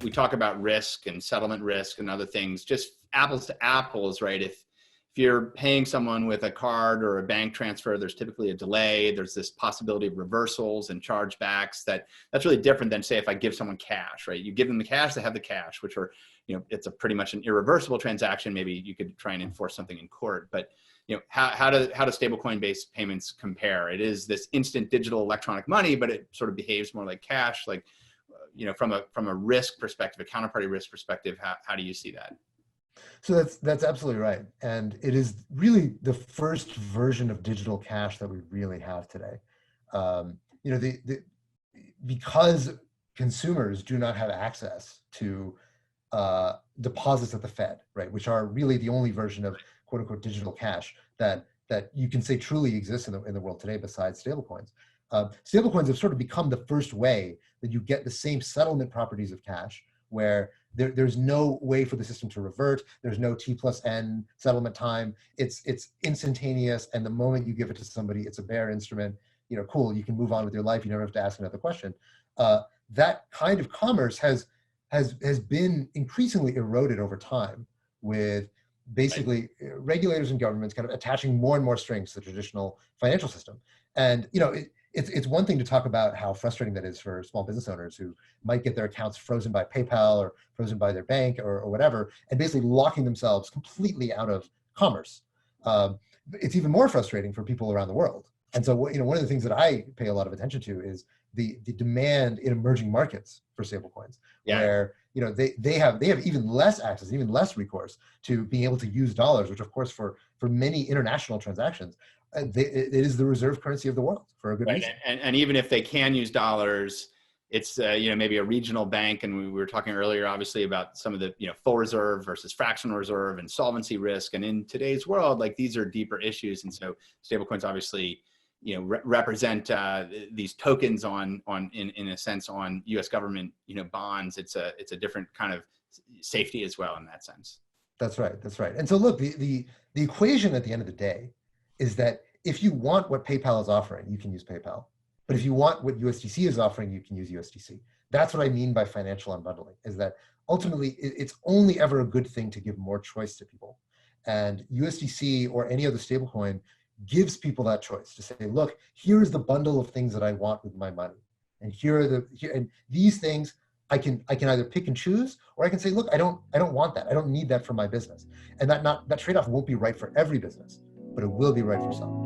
We talk about risk and settlement risk and other things, just apples to apples, right? If you're paying someone with a card or a bank transfer, there's typically a delay. There's this possibility of reversals and chargebacks. That's really different than, say, if I give someone cash, right? You give them the cash, they have the cash, which are, it's a pretty much an irreversible transaction. Maybe you could try and enforce something in court, but how do stablecoin based payments compare? It is this instant digital electronic money, but it sort of behaves more like cash. Like, from a risk perspective, a counterparty risk perspective, how do you see that? So that's absolutely right. And it is really the first version of digital cash that we really have today. Because consumers do not have access to deposits at the Fed, right, which are really the only version of quote unquote digital cash that you can say truly exists in the world today besides stablecoins. Stablecoins have sort of become the first way that you get the same settlement properties of cash, where there's no way for the system to revert. There's no T+N settlement time. It's instantaneous, and the moment you give it to somebody, it's a bearer instrument. Cool, you can move on with your life. You never have to ask another question. That kind of commerce has been increasingly eroded over time, with basically regulators and governments kind of attaching more and more strings to the traditional financial system. And it's one thing to talk about how frustrating that is for small business owners who might get their accounts frozen by PayPal or frozen by their bank or whatever, and basically locking themselves completely out of commerce. It's even more frustrating for people around the world. And so, one of the things that I pay a lot of attention to is the demand in emerging markets for stablecoins, where they have even less access, even less recourse to being able to use dollars, which of course for many international transactions, it is the reserve currency of the world for a good reason. And even if they can use dollars, it's maybe a regional bank, and we were talking earlier, obviously, about some of the full reserve versus fractional reserve and solvency risk. And in today's world, like, these are deeper issues, and so stablecoins obviously represent these tokens in a sense on U.S. government bonds. It's a different kind of safety as well in that sense. That's right. And so look, the equation at the end of the day is that if you want what PayPal is offering, you can use PayPal. But if you want what USDC is offering, you can use USDC. That's what I mean by financial unbundling, is that ultimately it's only ever a good thing to give more choice to people. And USDC or any other stablecoin gives people that choice to say, look, here is the bundle of things that I want with my money. And and these things I can either pick and choose, or I can say, look, I don't want that. I don't need that for my business. And that trade-off won't be right for every business, but it will be right for some.